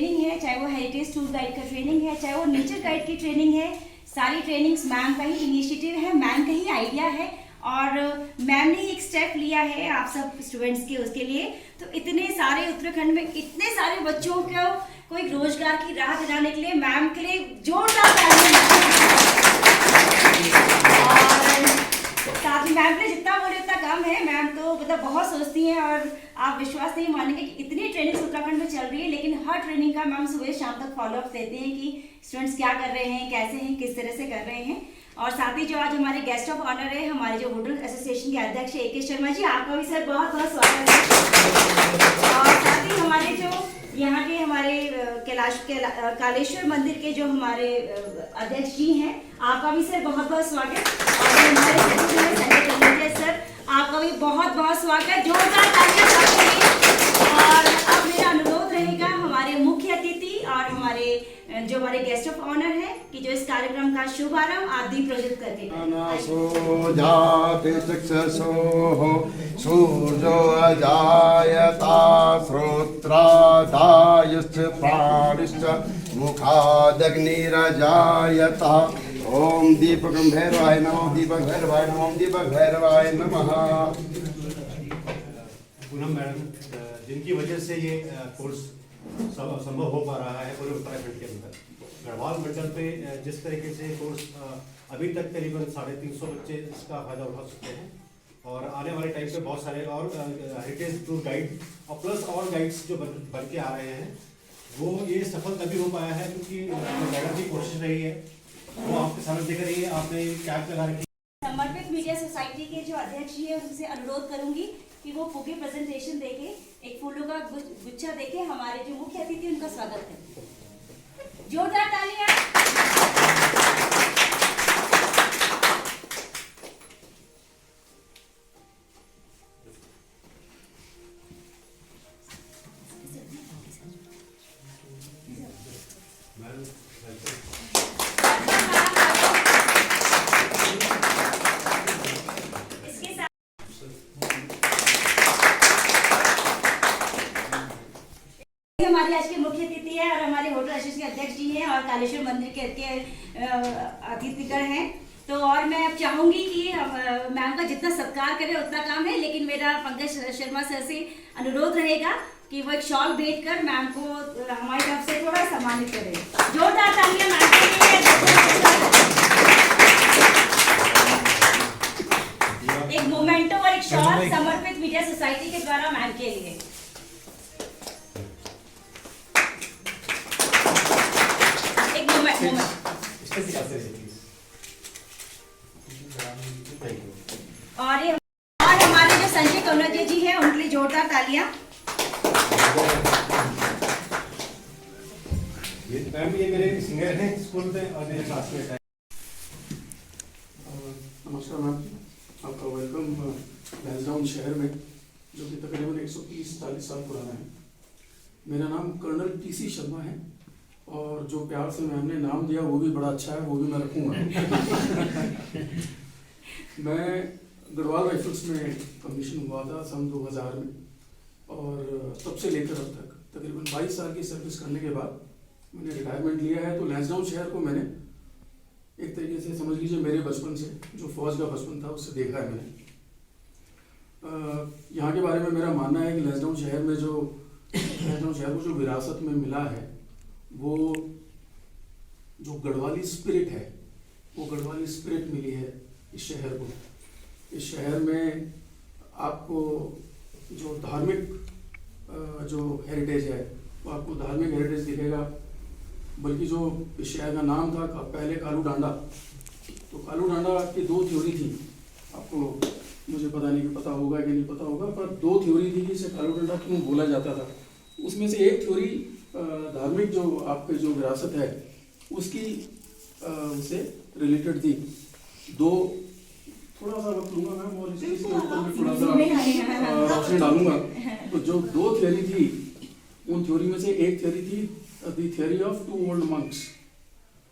Training है, चाहे वो हेरिटेज टूर गाइड का ट्रेनिंग है, चाहे वो नेचर गाइड की ट्रेनिंग है, सारी ट्रेनिंग्स मैम का ही इनिशिएटिव है, मैम का ही आइडिया है और मैम ने एक स्टेप लिया है आप सब स्टूडेंट्स के उसके लिए। तो इतने सारे उत्तराखंड में इतने सारे बच्चों को एक रोजगार की राह दिलाने के लिए मैम के लिए जोरदार तालियां। और साथ ही मैम ने जितना बोले उतना कम है, मैम तो मतलब बहुत सोचती हैं और आप विश्वास नहीं मानेंगे कि इतनी ट्रेनिंग उत्तराखंड में चल रही है, लेकिन हर ट्रेनिंग का मैम सुबह शाम तक फॉलोअप देते हैं कि स्टूडेंट्स क्या कर रहे हैं, कैसे हैं, किस तरह से कर रहे हैं। और साथ ही जो आज हमारे गेस्ट ऑफ ऑनर है, हमारे जो होटल एसोसिएशन के अध्यक्ष AK शर्मा जी, आपका भी सर बहुत बहुत स्वागत है। और साथ ही हमारे जो यहाँ के हमारे कालेश्वर मंदिर के जो हमारे अध्यक्ष जी हैं, आपका भी सर बहुत बहुत स्वागत। और हमारे संजय सर, आपका भी बहुत बहुत स्वागत, जोरदार तालियां सबके लिए। और अब मेरा अनुरोध रहेगा हमारे मुख्य अतिथि और हमारे जो हमारे गेस्ट ऑफ ऑनर है कि जो इस कार्यक्रम का शुभारंभ आप दीप प्रज्वलित करके सूर्यो अजायता श्रोत्रादायश्च प्राणिश्च मुखादग्निरजायता। ओम दीपकं भैरवाय नमः, दीपक भैरवाय नमः, दीपक भैरवाय नमः। पूनम मैडम, जिनकी वजह से ये कोर्स संभव हो पा रहा है पूरे उत्तराखंड के अंदर, गढ़वाल मंडल पे जिस तरीके से कोर्स अभी तक करीबन 350 बच्चे इसका फायदा उठा सकते हैं और आने वाले टाइम पे बहुत सारे और हेरिटेज टूर गाइड और प्लस और गाइड्स जो बन के आ रहे हैं, वो ये सफल तभी हो पाया है क्योंकि मैडम की कोशिश रही है। वो आपके सामने देख रही है, आपने कैब लगा रखी। समर्पित मीडिया सोसाइटी के जो अध्यक्ष जी है, उनसे अनुरोध करूंगी कि वो पूरी प्रेजेंटेशन देके, एक फूलों का गुच्छा देके हमारे जो मुख्य अतिथि उनका स्वागत है। जोरदार तालियां। हमारे आज के मुख्य अतिथि है और हमारे होटल एसोसिएशन के अध्यक्ष जी हैं और कालेश्वर मंदिर के अतिथिगण हैं। तो और मैं अब चाहूंगी कि मैम का जितना सत्कार करे उतना काम है, लेकिन मेरा पंकज शर्मा सर से अनुरोध रहेगा कि वो एक शॉल भेंट कर मैम को हमारी तरफ से थोड़ा सम्मानित करें। जोरदार तालियां मैम के लिए। एक मोमेंटो और एक शॉल समर्पित मीडिया सोसाइटी के द्वारा मैम के लिए। और हमारे जो संजय कौनजे जी हैं, उनके लिए जोरदार तालियां। ये मेरे सीनियर हैं स्कूल में और मेरे क्लासमेट हैं। नमस्कार मैम, आपका वेलकम लैंसडाउन शहर में, जो कि तकरीबन 130-40 साल पुराना है। मेरा नाम कर्नल TC शर्मा है और जो प्यार से मैम ने नाम दिया वो भी बड़ा अच्छा है, वो भी मैं रखूँगा। मैं गढ़वाल राइफल्स में कमीशन हुआ था सन 2000 में और तब से लेकर अब तक तकरीबन 22 साल की सर्विस करने के बाद मैंने रिटायरमेंट लिया है। तो लैंसडाउन शहर को मैंने एक तरीके से समझ लीजिए मेरे बचपन से, जो फौज का बचपन था उससे देखा है मैंने। यहाँ के बारे में मेरा मानना है कि लैंसडाउन शहर को जो विरासत में मिला है, वो जो गढ़वाली स्पिरिट है, वो गढ़वाली स्पिरिट मिली है इस शहर को। इस शहर में आपको जो धार्मिक जो हेरिटेज है, वो आपको धार्मिक हेरिटेज दिखेगा। बल्कि जो इस शहर का नाम था पहले कालू डांडा, तो कालू डांडा की 2 थ्योरी थी। आपको मुझे पता नहीं कि पता होगा कि नहीं पता होगा, पर 2 थ्योरी थी कि इसे कालू डांडा क्यों बोला जाता था। उसमें से एक थ्योरी धार्मिक जो आपकी जो विरासत है उसकी उससे रिलेटेड थी। 2 थोड़ा सा वक्त लूंगा मैम और इसके ऊपर भी थोड़ा सा रोशनी डालूंगा। तो जो 2 थ्योरी थी, उन थ्योरी में से एक थ्योरी थी the theory of 2 old monks.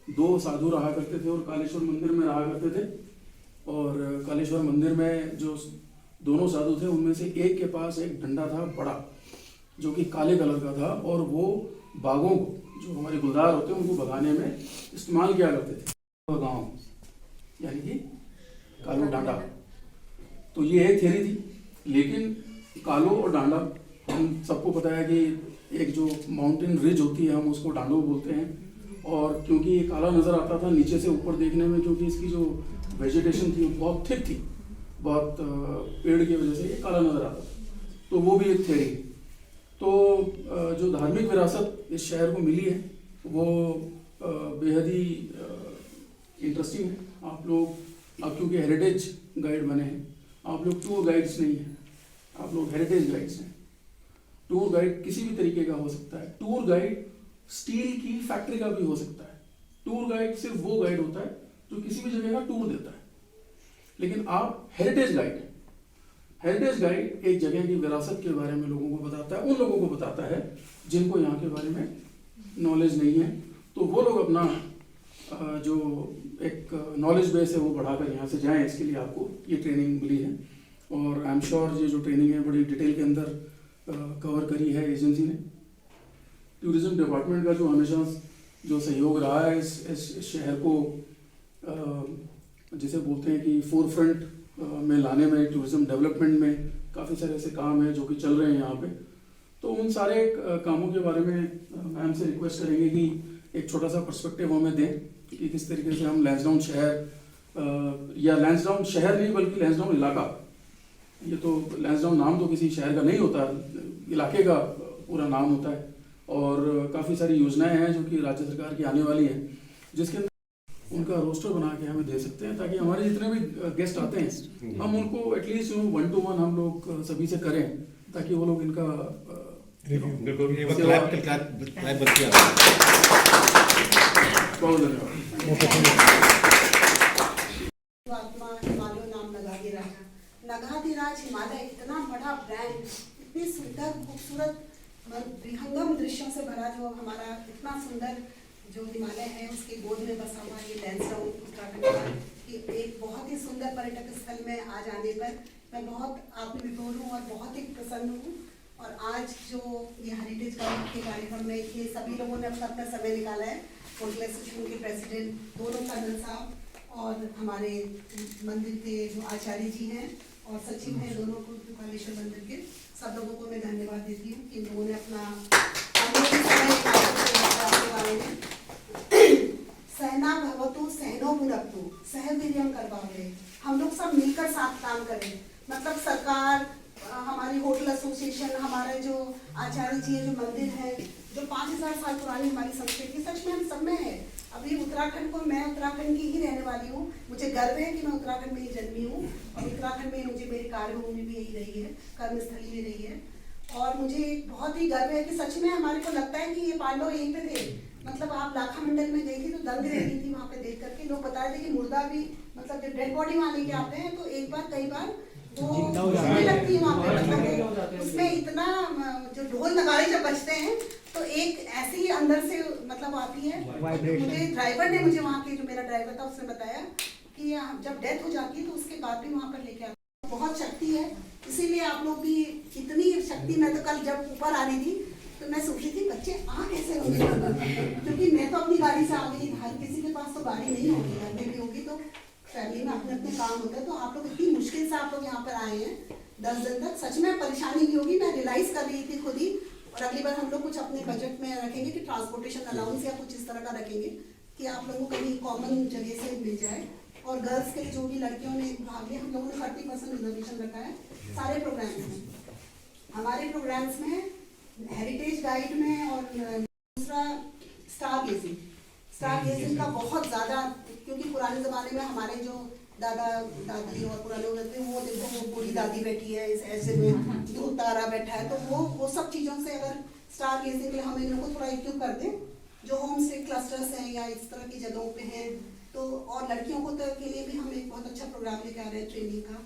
2 साधु रहा करते थे और कालेश्वर मंदिर में रहा करते थे। और कालेश्वर मंदिर में जो दोनों साधु थे, उनमें से एक के पास एक डंडा था बड़ा, जो कि काले कलर का था, और वो बागों को, जो हमारे गुलदार होते हैं, उनको भगाने में इस्तेमाल किया करते थे। गाँव यानी कि कालो डांडा, तो ये एक थियरी थी। लेकिन कालो और डांडा, हम सबको पता है कि एक जो माउंटेन रिज होती है हम उसको डांडो बोलते हैं, और क्योंकि ये काला नज़र आता था नीचे से ऊपर देखने में, क्योंकि इसकी जो वेजिटेशन थी वो बहुत थिक थी, बहुत पेड़ की वजह से ये काला नज़र आता था, तो वो भी एक थियरी। तो जो धार्मिक विरासत इस शहर को मिली है वो बेहद ही इंटरेस्टिंग है। आप लोग, आप क्योंकि हेरिटेज गाइड बने हैं, आप लोग टूर गाइड्स नहीं हैं, आप लोग हेरिटेज गाइड्स हैं। टूर गाइड किसी भी तरीके का हो सकता है। टूर गाइड स्टील की फैक्ट्री का भी हो सकता है। टूर गाइड सिर्फ वो गाइड होता है जो किसी भी जगह का टूर देता है। लेकिन आप हेरिटेज गाइड हैं। हेरिटेज गाइड एक जगह की विरासत के बारे में लोगों को बताता है, उन लोगों को बताता है जिनको यहाँ के बारे में नॉलेज नहीं है। तो वो लोग अपना जो एक नॉलेज बेस है वो बढ़ाकर यहाँ से जाएं, इसके लिए आपको ये ट्रेनिंग मिली है। और आई एम श्योर ये जो ट्रेनिंग है बड़ी डिटेल के अंदर कवर करी है एजेंसी ने। टूरिज्म डिपार्टमेंट का जो हमेशा जो सहयोग रहा है इस शहर को जिसे बोलते हैं कि फोर फ्रंट में लाने में, टूरिज्म डेवलपमेंट में काफ़ी सारे ऐसे काम हैं जो कि चल रहे हैं यहाँ पे। तो उन सारे कामों के बारे में मैम से रिक्वेस्ट करेंगे कि एक छोटा सा पर्सपेक्टिव हमें दें कि किस तरीके से हम लैंसडाउन शहर, या लैंसडाउन शहर नहीं बल्कि लैंसडाउन इलाका, ये तो लैंसडाउन नाम तो किसी शहर का नहीं होता, इलाके का पूरा नाम होता है। और काफ़ी सारी योजनाएं हैं जो कि राज्य सरकार की आने वाली हैं, जिसके अंदर उनका रोस्टर बना के हमें दे सकते हैं, ताकि हमारे जितने भी गेस्ट आते हैं हम उनको एटलीस्ट 1-to-1 हम लोग सभी से करें, ताकि वो लोग इनका बहुत आत्मा हिमालय नाम नगाधिराज हिमालय इतना बड़ा ब्रांड, इतनी सुंदर खूबसूरत विहंगम दृश्यों से भरा जो हमारा इतना सुंदर जो हिमालय है उसके गोद में बसा हुआ ये लैंसडाउन उत्तराखंड का एक बहुत ही सुंदर पर्यटक स्थल में आ जाने पर मैं बहुत आत्मविभोर हूँ और बहुत ही प्रसन्न हूँ। और आज जो ये हेरिटेज के कार्यक्रम में ये सभी लोगों ने अपना समय निकाला है, होटल एसोसिएशन के प्रेसिडेंट दोनों कर्नल साहब और हमारे मंदिर के जो आचार्य जी हैं और सचिव हैं दोनों को, कालेश्वर मंदिर के सब लोगों को मैं धन्यवाद देती हूँ कि लोगों ने अपना सहना भवतु सहनो भुनक्तु सहवीर्यम करवावे। हम लोग सब मिलकर साथ काम करें, मतलब सरकार, हमारी होटल एसोसिएशन, हमारे जो आचार्य जी जो मंदिर है, जो 5000 साल पुरानी हमारी संस्कृति सच में हम सब में है। अभी उत्तराखंड को, मैं उत्तराखंड की ही रहने वाली हूँ, मुझे गर्व है कि मैं उत्तराखंड में ही जन्मी हूँ और उत्तराखंड में मुझे मेरी कार्यभूमि भी यही रही है, कर्मस्थली भी रही है। और मुझे बहुत ही गर्व है कि सच में हमारे को लगता है कि ये पांडव यहीं पे थे। मतलब आप लाखा मंडल में गई थी तो दंग रह गई थी वहाँ पे देख करके। लोग बता रहे थे कि मुर्दा भी, मतलब जब डेड बॉडी वहाँ लेके आते हैं तो एक बार कई बार वो लगती है वहाँ पे, मतलब उसमें इतना जो ढोल नगाड़े जब बजते हैं तो एक ऐसी अंदर से मतलब आती है। मुझे ड्राइवर ने, मुझे वहाँ के जो मेरा ड्राइवर था उसने बताया कि जब डेथ हो जाती है तो उसके बाद भी वहाँ पर लेके आते हैं। बहुत शक्ति है, इसीलिए आप लोग भी इतनी शक्ति। मैं तो कल जब ऊपर आ रही थी तो मैं सोच रही थी बच्चे आ कैसे होंगे, क्योंकि मैं तो अपनी गाड़ी से आ गई, हर किसी के पास तो गाड़ी नहीं होगी, घर में भी होगी तो फैमिली में अपने अपने काम होते हैं। तो आप लोग इतनी मुश्किल से आप लोग यहाँ पर आए हैं 10 दिन तक, सच में परेशानी भी होगी, मैं रियलाइज कर रही थी खुद ही। और अगली बार हम लोग कुछ अपने बजट में रखेंगे कि ट्रांसपोर्टेशन अलाउंस या कुछ इस तरह का रखेंगे कि आप लोगों को कहीं कॉमन जगह से मिल जाए। और गर्ल्स के लिए जो भी लड़कियों ने भाग लिया, हम लोगों ने 30% रिजर्वेशन रखा है सारे प्रोग्राम्स में। हमारे प्रोग्राम्स में हेरिटेज गाइड में और दूसरा स्टार गेजिंग का बहुत ज़्यादा, क्योंकि पुराने ज़माने में हमारे जो दादा दादी और पुराने लोग रहते हैं वो देखो वो बूढ़ी दादी बैठी है इस ऐसे में, दूध तारा बैठा है, तो वो सब चीज़ों से अगर स्टार गेजिंग के लिए हम इन लोगों को थोड़ा इक्विप कर दें, जो होम स्टे क्लस्टर्स हैं या इस तरह की जगहों पे हैं तो। और लड़कियों को तो के लिए भी हम एक बहुत अच्छा प्रोग्राम लेके आ रहे हैं ट्रेनिंग का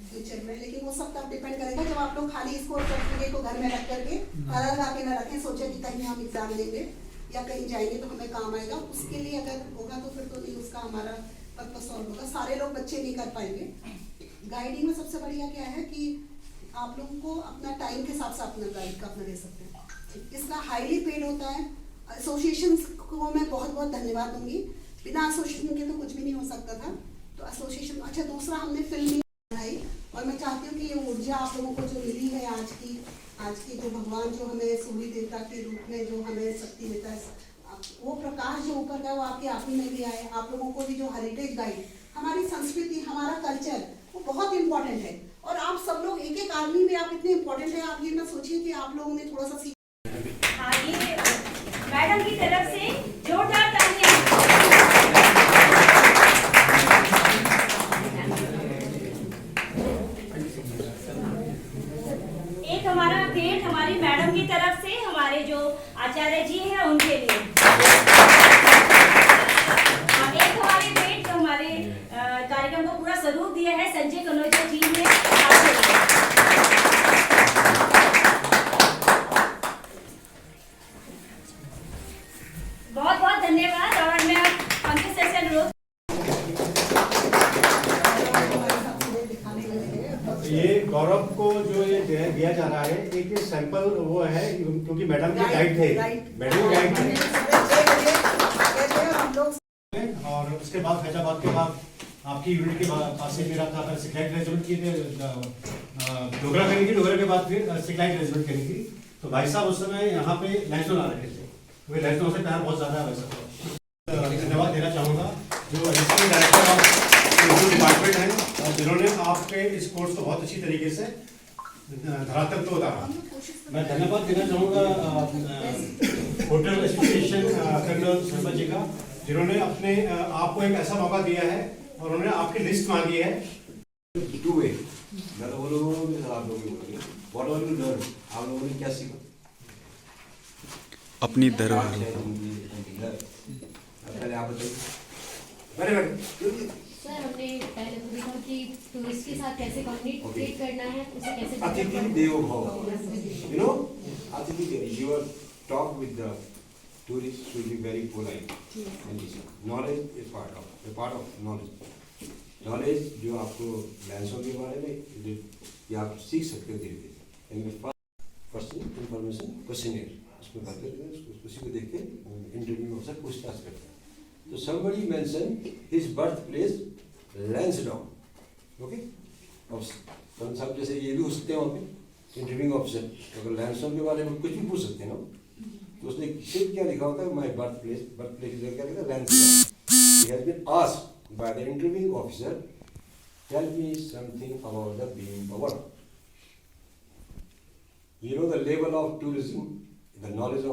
फ्यूचर में, लेकिन वो सब तब डिपेंड करेगा जब आप लोग खाली इसको सर्टिफिकेट को घर में रख करके अलग आके न रखें, सोचे कि कहीं हम एग्जाम देंगे या कहीं जाएंगे तो हमें काम आएगा। उसके लिए अगर होगा तो फिर तो नहीं उसका हमारा पर्पस सॉल्व होगा, सारे लोग बच्चे नहीं कर पाएंगे। गाइडिंग में सबसे बढ़िया क्या है कि आप लोगों को अपना टाइम के हिसाब से अपना गाइड का अपना दे सकते हैं। इसका हाईली पेड होता है, एसोसिएशन को मैं बहुत बहुत धन्यवाद दूंगी। बिना एसोसिएशन के तो कुछ भी नहीं हो सकता था। तो एसोसिएशन, अच्छा दूसरा हमने फिल्म बनाई और मैं चाहती हूँ कि ये ऊर्जा आप लोगों को जो मिली है आज की जो भगवान जो हमें सूर्य देवता के रूप में जो हमें शक्ति देता है, वो प्रकाश जो ऊपर का वो आपके आप ही में भी आए। आप लोगों को भी जो हेरिटेज गाइड, हमारी संस्कृति, हमारा कल्चर, वो बहुत इंपॉर्टेंट है। और आप सब लोग एक एक आदमी में आप इतने इंपॉर्टेंट है। आप ये ना सोचिए कि आप लोगों ने थोड़ा सा हाँ, ये मैडम की तरफ से जोरदार तालियां। एक हमारा भेंट हमारी मैडम की तरफ से हमारे जो आचार्य जी हैं उनके लिए। एक हमारी भेंट जो हमारे कार्यक्रम को पूरा स्वरूप दिया है संजय कनौजिया जी ने आपके लिए। बहुत बहुत धन्यवाद। और मैं पंकज सर से अनुरोध, ये गौरव को जो ये दिया जा रहा है, एक सैंपल वो है क्योंकि मैडम के गाइड थे, मैडम गाइड थे। और उसके बाद फैजाबाद के बाद आपकी यूनिट के पास से मेरा था, फिर सिखलाई ग्रेजुएट की डोगरा करनी थी, डोगरा के बाद फिर सिखलाई ग्रेजुएट करनी थी। तो भाई साहब उस समय यहाँ पे लैंसडोन आ रखे थे, वे लैंसडोन से प्यार बहुत ज़्यादा है भाई साहब। धन्यवाद देना चाहूँगा जो एडिशनल डायरेक्टर ऑफ डिपार्टमेंट हैं, जिन्होंने आपके इस कोर्स को बहुत अच्छी तरीके से धरातल पे उतारा। मैं धन्यवाद देना चाहूँगा hotel association colonel Sharma ji का, जिन्होंने अपने आपको एक ऐसा मौका दिया है और उन्होंने आपकी लिस्ट मांगी है। टू वे, मैं तो बोलूँगा आप लोगों को व्हाट आर यू लर्न, आप लोगों ने क्या सीखा अपनी धरोहर। पहले आप बताइए। सर, हमने पहले तो देखा कि टूरिस्ट के साथ कैसे कम्युनिकेट करना है, उसे कैसे अतिथि देवो भव, you know, अतिथि देवो, your talk with the tourists should be very polite and listen. Knowledge is part of knowledge. Knowledge जो आपको लैंसों के बारे में ये आप सीख सकते हो धीरे धीरे। इनमें फर्स्ट इंफॉर्मेशन क्वेश्चनर, उसमें बात करते उसी को देख के इंटरव्यू में अक्सर पूछताछ करते हैं। तो somebody mentioned his birthplace Lansdowne, okay? अब सब जैसे ये भी हो सकते हैं वहाँ पे इंटरव्यूइंग ऑफिसर, अगर लैंसडोन के बारे में कुछ भी पूछ सकते हैं ना, तो उसने सिर्फ क्या लिखा होता है, माय बर्थ प्लेस क्या लिखा है, लैंसडोन। He has been asked by the interviewing officer, tell me something about the being power. You know the level of tourism, the knowledge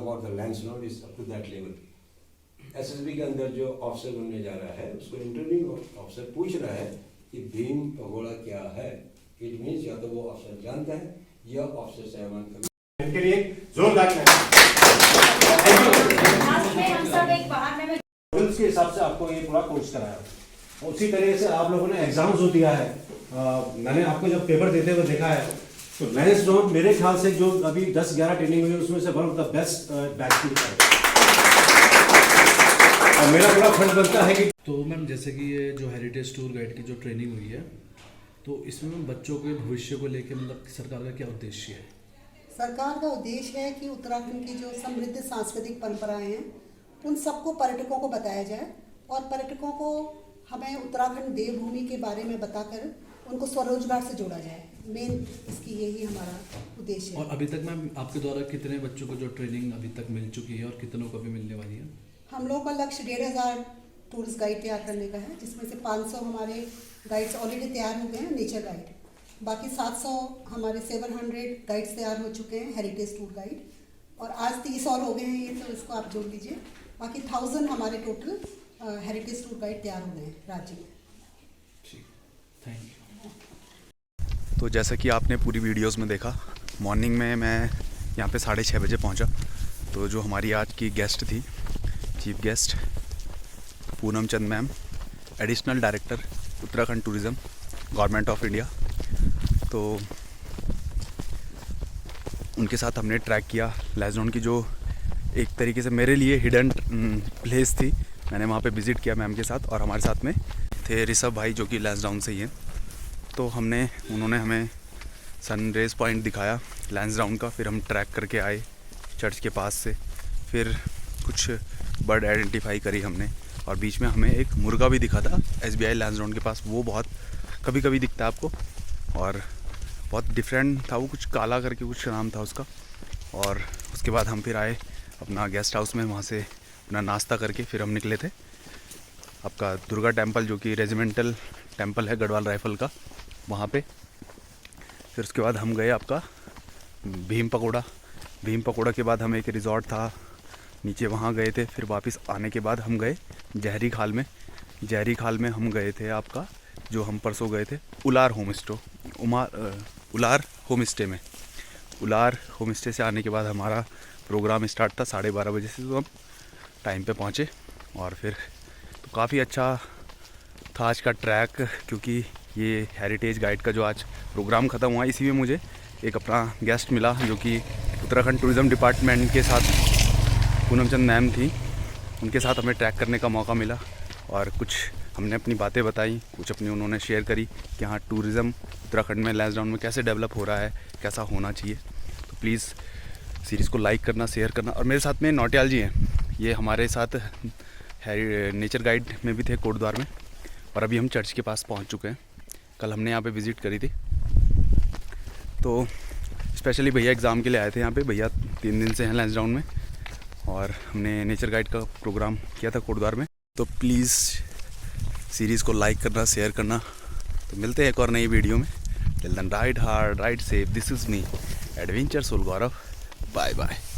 about the Lansdowne is up to that level. SSB के अंदर जो officer बनने जा रहा है, उसको interviewing officer पूछ रहा है कि भीम पगोड़ा क्या है। इट मीन्स या तो वो ऑफिसर जानता है या ऑफिसर साहबान का। इनके लिए जोरदार लास्ट में हम सब एक बाहर में उसके हिसाब से आपको ये पूरा कोर्स कराया। उसी तरीके से आप लोगों ने एग्जाम जो दिया है, मैंने आपको जब पेपर देते हुए देखा है, तो लैंसडोन मेरे ख्याल से जो अभी 10-11 ट्रेनिंग हुई है उसमें से one of the best batch की और मेरा बड़ा फर्ज बनता है कि तो मैम जैसे कि ये जो हेरिटेज टूर गाइड की जो ट्रेनिंग हुई है, तो इसमें बच्चों के भविष्य को लेकर मतलब सरकार का क्या उद्देश्य है? सरकार का उद्देश्य है कि उत्तराखंड की जो समृद्ध सांस्कृतिक परंपराएं हैं उन सबको पर्यटकों को बताया जाए और पर्यटकों को हमें उत्तराखंड देवभूमि के बारे में बताकर उनको स्वरोजगार से जोड़ा जाए। मेन इसकी यही हमारा उद्देश्य है। और अभी तक मैम आपके द्वारा कितने बच्चों को जो ट्रेनिंग अभी तक मिल चुकी है और कितनों को अभी मिलने वाली है? हम लोगों का लक्ष्य 1500 टूरिस्ट गाइड तैयार करने का है, जिसमें से 500 हमारे गाइड्स ऑलरेडी तैयार हो गए हैं, नेचर गाइड। बाकी 700 हमारे 700 गाइड्स तैयार हो चुके हैं, हेरिटेज टूर गाइड। और आज 30 और हो गए हैं, ये तो इसको आप जोड़ लीजिए। बाकी 1000 हमारे टोटल हेरिटेज टूर गाइड तैयार हो गए हैं राज्य में। ठीक, थैंक यू। तो जैसा कि आपने पूरी वीडियोस में देखा, मॉर्निंग में मैं यहाँ पे 6:30 बजे पहुँचा। तो जो हमारी आज की गेस्ट थी, chief guest Poonam Chand ma'am, additional director Uttarakhand tourism, government of India, तो उनके साथ हमने ट्रैक किया लैंसडोन की, जो एक तरीके से मेरे लिए हिडन प्लेस थी। मैंने वहाँ पे विज़िट किया मैम के साथ, और हमारे साथ में थे ऋषभ भाई जो कि लैंसडोन से ही हैं। तो उन्होंने हमें सनरेज पॉइंट दिखाया लैंसडोन का, फिर हम ट्रैक करके आए चर्च के पास से, फिर कुछ बर्ड आइडेंटिफाई करी हमने, और बीच में हमें एक मुर्गा भी दिखा था SBI लैंसडाउन के पास। वो बहुत कभी कभी दिखता है आपको, और बहुत डिफरेंट था वो, कुछ काला करके कुछ नाम था उसका। और उसके बाद हम फिर आए अपना गेस्ट हाउस में, वहाँ से अपना नाश्ता करके फिर हम निकले थे आपका दुर्गा टेम्पल, जो कि रेजिमेंटल टेम्पल है गढ़वाल राइफल का, वहाँ पे। फिर उसके बाद हम गए आपका भीम पकौड़ा के बाद हम एक रिज़ॉर्ट था नीचे, वहाँ गए थे। फिर वापस आने के बाद हम गए जहरी खाल में हम गए थे आपका, जो हम परसों गए थे उलार होम स्टे से आने के बाद हमारा प्रोग्राम स्टार्ट था 12:30 बजे से, तो हम टाइम पे पहुँचे। और फिर तो काफ़ी अच्छा था आज का ट्रैक, क्योंकि ये हेरिटेज गाइड का जो आज प्रोग्राम ख़त्म हुआ, इसी में मुझे एक अपना गेस्ट मिला जो कि उत्तराखंड टूरिज़्म डिपार्टमेंट के साथ पूनम चंद मैम थी, उनके साथ हमें ट्रैक करने का मौका मिला। और कुछ हमने अपनी बातें बताई, कुछ अपनी उन्होंने शेयर करी कि हाँ टूरिज़्म उत्तराखंड में लैंसडाउन में कैसे डेवलप हो रहा है, कैसा होना चाहिए। तो प्लीज़ सीरीज़ को लाइक करना, शेयर करना। और मेरे साथ में नौटियाल जी हैं, ये हमारे साथ नेचर गाइड में भी थे कोटद्वार में, और अभी हम चर्च के पास पहुंच चुके हैं। कल हमने यहाँ पे विज़िट करी थी, तो स्पेशली भैया एग्ज़ाम के लिए आए थे यहाँ पे। भैया 3 दिन से हैं लैंसडाउन में, और हमने नेचर गाइड का प्रोग्राम किया था कोटद्वार में। तो प्लीज़ सीरीज़ को लाइक करना, शेयर करना। तो मिलते हैं एक और नई वीडियो में। Till then ride hard, ride safe. This is me adventure soul Gaurav. Bye bye.